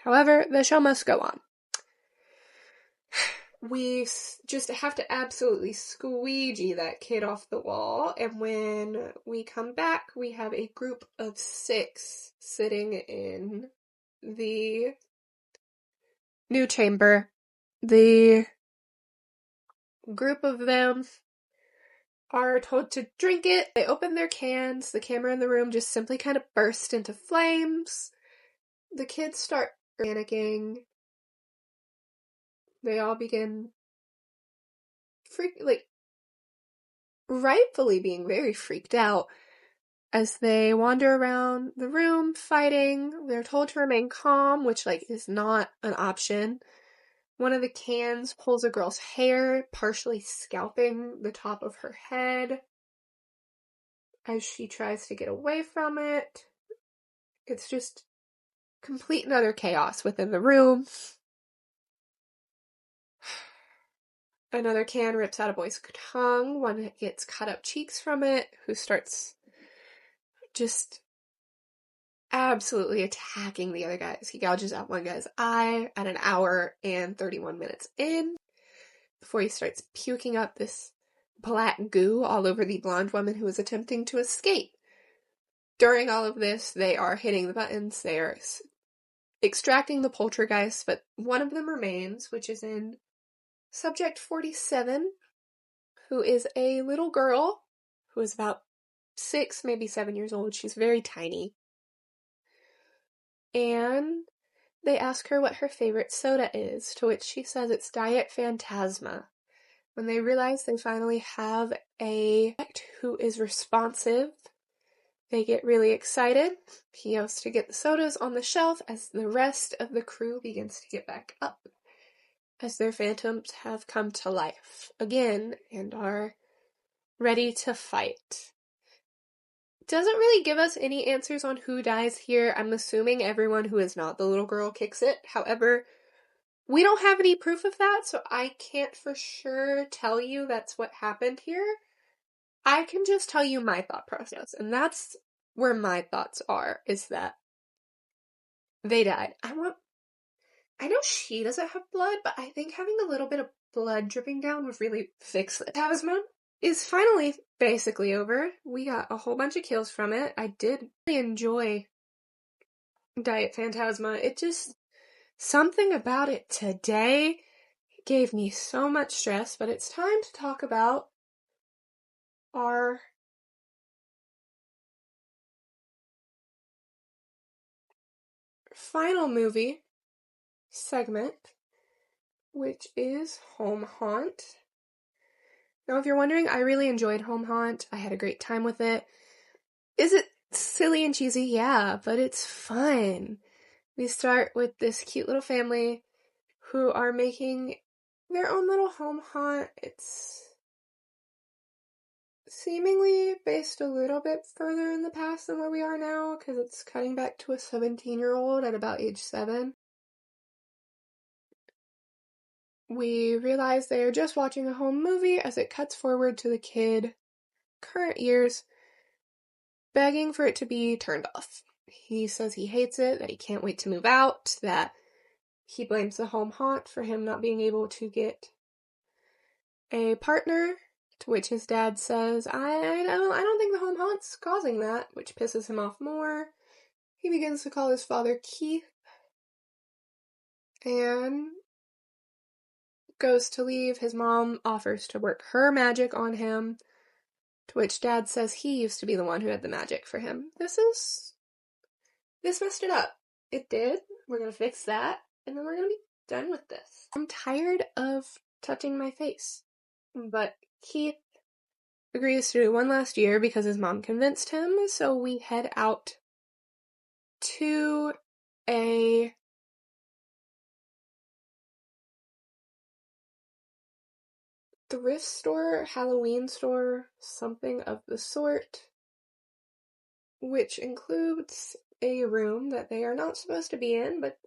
Speaker 1: However, the show must go on. We just have to absolutely squeegee that kid off the wall, and when we come back, we have a group of 6 sitting in the new chamber. The group of them are told to drink it. They open their cans. The camera in the room just simply kind of burst into flames. The kids start panicking. They all begin rightfully being very freaked out as they wander around the room fighting. They're told to remain calm, which is not an option. One of the cans pulls a girl's hair, partially scalping the top of her head as she tries to get away from it. It's just complete and utter chaos within the room. Another can rips out a boy's tongue. One gets cut up cheeks from it, who starts just absolutely attacking the other guys. He gouges out one guy's eye at an hour and 31 minutes in, before he starts puking up this black goo all over the blonde woman who is attempting to escape. During all of this, they are hitting the buttons, they are extracting the poltergeist, but one of them remains, which is in Subject 47, who is a little girl who is about 6, maybe 7 years old. She's very tiny. And they ask her what her favorite soda is, to which she says it's Diet Phantasma. When they realize they finally have a who is responsive, they get really excited. He goes to get the sodas on the shelf as the rest of the crew begins to get back up, as their phantoms have come to life again and are ready to fight. Doesn't really give us any answers on who dies here. I'm assuming everyone who is not the little girl kicks it. However, we don't have any proof of that, so I can't for sure tell you that's what happened here. I can just tell you my thought process, and that's where my thoughts are, is that they died. I know she doesn't have blood, but I think having a little bit of blood dripping down would really fix it. Talisman is finally basically over. We got a whole bunch of kills from it. I did really enjoy Diet Phantasma. Something about it today gave me so much stress, but it's time to talk about our final movie segment, which is Home Haunt. Now, if you're wondering, I really enjoyed Home Haunt. I had a great time with it. Is it silly and cheesy? Yeah, but it's fun. We start with this cute little family who are making their own little home haunt. It's seemingly based a little bit further in the past than where we are now, because it's cutting back to a 17-year-old at about age 7. We realize they are just watching a home movie as it cuts forward to the kid, current years, begging for it to be turned off. He says he hates it, that he can't wait to move out, that he blames the home haunt for him not being able to get a partner, to which his dad says, I don't think the home haunt's causing that, which pisses him off more. He begins to call his father Keith and goes to leave. His mom offers to work her magic on him, to which dad says he used to be the one who had the magic for him. This messed it up. It did. We're gonna fix that, and then we're gonna be done with this. I'm tired of touching my face. But Keith agrees to do one last year because his mom convinced him, so we head out to a thrift store, Halloween store, something of the sort, which includes a room that they are not supposed to be in, but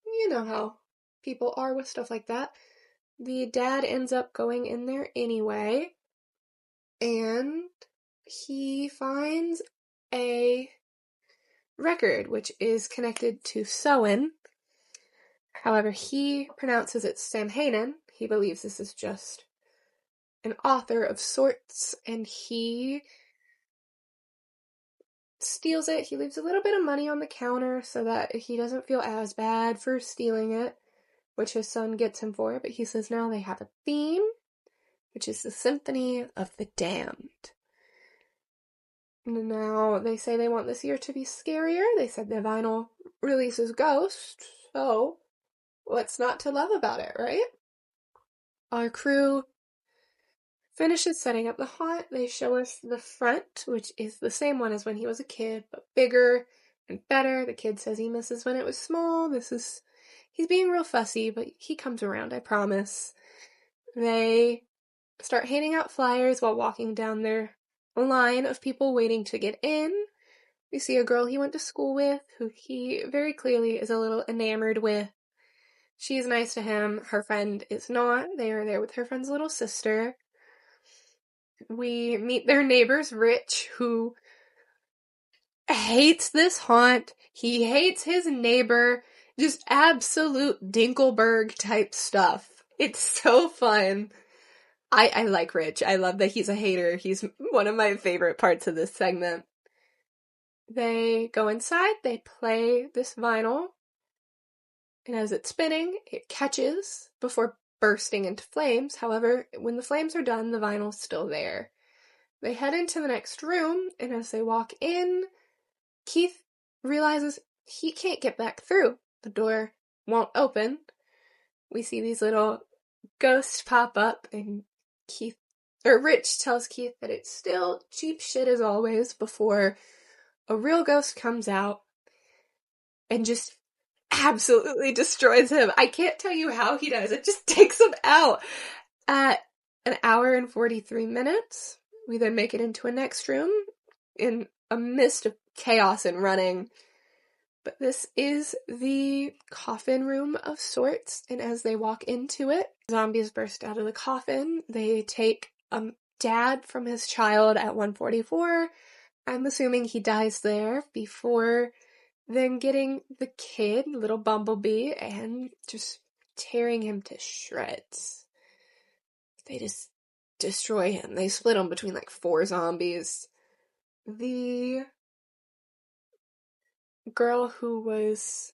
Speaker 1: you know how people are with stuff like that. The dad ends up going in there anyway, and he finds a record which is connected to Soen, However, he pronounces it Samhain. He believes this is just an author of sorts, and he steals it. He leaves a little bit of money on the counter so that he doesn't feel as bad for stealing it, which his son gets him for. But he says now they have a theme, which is the Symphony of the Damned. Now, they say they want this year to be scarier. They said the vinyl releases Ghost, so what's not to love about it, right? Our crew finishes setting up the haunt. They show us the front, which is the same one as when he was a kid, but bigger and better. The kid says he misses when it was small. He's being real fussy, but he comes around, I promise. They start handing out flyers while walking down their line of people waiting to get in. We see a girl he went to school with, who he very clearly is a little enamored with. She's nice to him. Her friend is not. They are there with her friend's little sister. We meet their neighbors, Rich, who hates this haunt. He hates his neighbor. Just absolute Dinkelberg type stuff. It's so fun. I like Rich. I love that he's a hater. He's one of my favorite parts of this segment. They go inside, they play this vinyl, and as it's spinning, it catches before bursting into flames. However, when the flames are done, the vinyl's still there. They head into the next room, and as they walk in, Keith realizes he can't get back through. The door won't open. We see these little ghosts pop up, and Rich tells Keith that it's still cheap shit as always before a real ghost comes out and just absolutely destroys him. I can't tell you how he does it. Just takes him out. At an hour and 43 minutes, we then make it into a next room in a mist of chaos and running. But this is the coffin room of sorts, and as they walk into it, zombies burst out of the coffin. They take a dad from his child at 144. I'm assuming he dies there before then getting the kid, little Bumblebee, and just tearing him to shreds. They just destroy him. They split him between like 4 zombies. The girl who was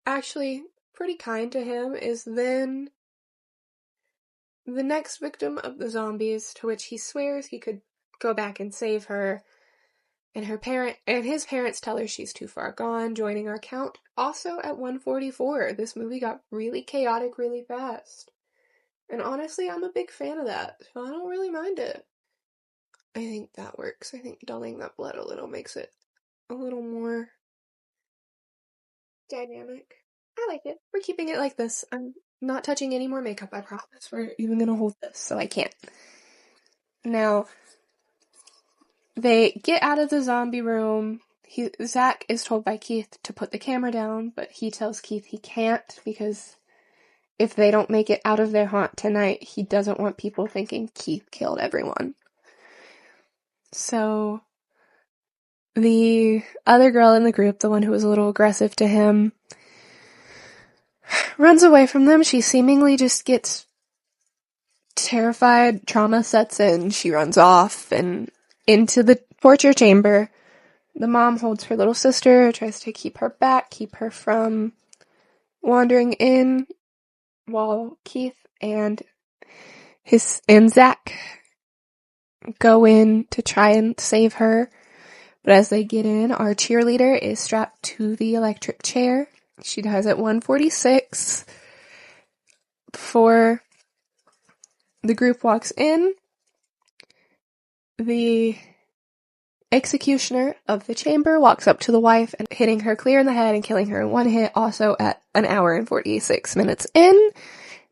Speaker 1: actually pretty kind to him is then the next victim of the zombies, to which he swears he could go back and save her. And his parents tell her she's too far gone, joining our count. Also at 144, this movie got really chaotic really fast. And honestly, I'm a big fan of that, so I don't really mind it. I think that works. I think dulling that blood a little makes it a little more dynamic. I like it. We're keeping it like this. I'm not touching any more makeup, I promise. We're even gonna hold this, so I can't. Now, they get out of the zombie room. Zach is told by Keith to put the camera down, but he tells Keith he can't because if they don't make it out of their haunt tonight, he doesn't want people thinking Keith killed everyone. So the other girl in the group, the one who was a little aggressive to him, runs away from them. She seemingly just gets terrified. Trauma sets in. She runs off and into the torture chamber. The mom holds her little sister, tries to keep her back, keep her from wandering in, while Keith and Zach go in to try and save her. But as they get in, our cheerleader is strapped to the electric chair. She dies at 146 before the group walks in. The executioner of the chamber walks up to the wife and hitting her clear in the head and killing her in one hit, also at an hour and 46 minutes in.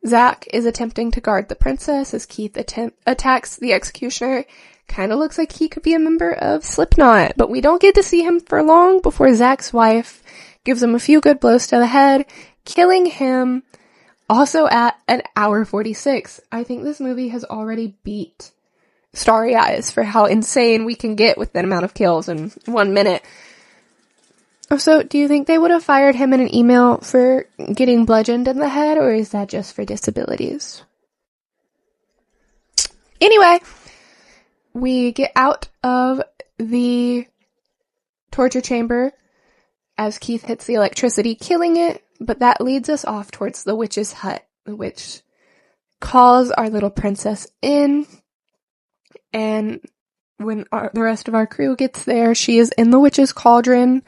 Speaker 1: Zach is attempting to guard the princess as Keith attacks the executioner. Kind of looks like he could be a member of Slipknot, but we don't get to see him for long before Zach's wife gives him a few good blows to the head, killing him also at an hour 46. I think this movie has already beat Starry Eyes for how insane we can get with that amount of kills in 1 minute. So, do you think they would have fired him in an email for getting bludgeoned in the head, or is that just for disabilities? Anyway, we get out of the torture chamber as Keith hits the electricity, killing it, but that leads us off towards the witch's hut. The witch calls our little princess in, and when the rest of our crew gets there, she is in the witch's cauldron.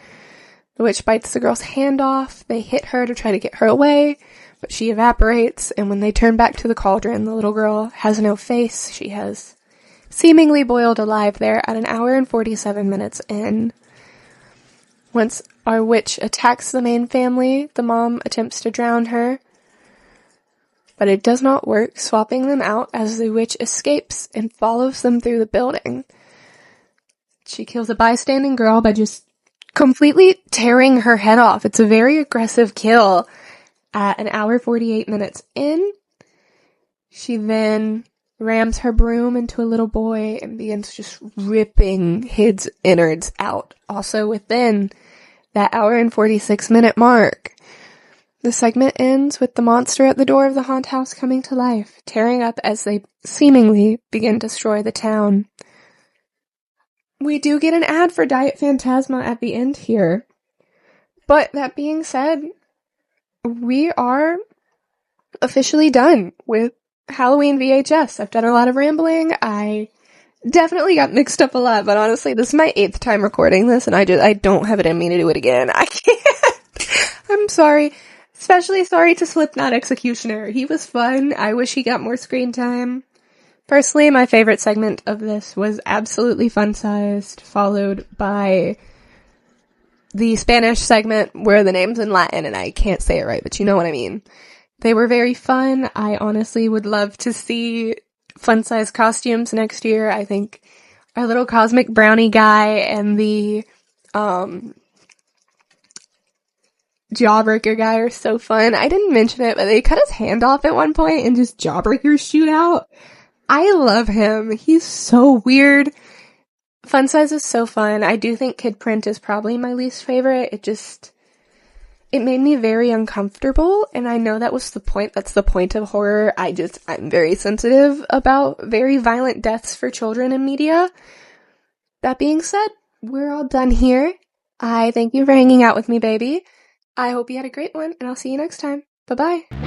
Speaker 1: The witch bites the girl's hand off. They hit her to try to get her away, but she evaporates, and when they turn back to the cauldron, the little girl has no face. She has seemingly boiled alive there at 1 hour and 47 minutes in. Once our witch attacks the main family, the mom attempts to drown her, but it does not work, swapping them out as the witch escapes and follows them through the building. She kills a bystanding girl by just completely tearing her head off. It's a very aggressive kill at 1 hour 48 minutes in. She then rams her broom into a little boy and begins just ripping his innards out. Also within that 1 hour and 46 minute mark. The segment ends with the monster at the door of the haunt house coming to life, tearing up as they seemingly begin to destroy the town. We do get an ad for Diet Phantasma at the end here. But that being said, we are officially done with Halloween VHS. I've done a lot of rambling. I definitely got mixed up a lot, but honestly, this is my 8th time recording this, and I don't have it in me to do it again. I can't. I'm sorry. Especially sorry to Slipknot Executioner. He was fun. I wish he got more screen time. Personally, my favorite segment of this was absolutely fun-sized, followed by the Spanish segment where the name's in Latin, and I can't say it right, but you know what I mean. They were very fun. I honestly would love to see fun-sized costumes next year. I think our little cosmic brownie guy and the Jawbreaker guy are so fun. I didn't mention it, but they cut his hand off at one point and just Jawbreakers shoot out. I love him. He's so weird. Fun size is so fun. I do think Kid Print is probably my least favorite. It made me very uncomfortable, and I know that was the point. That's the point of horror. I'm very sensitive about very violent deaths for children in media. That being said, we're all done here. I thank you for hanging out with me, baby. I hope you had a great one, and I'll see you next time. Bye-bye.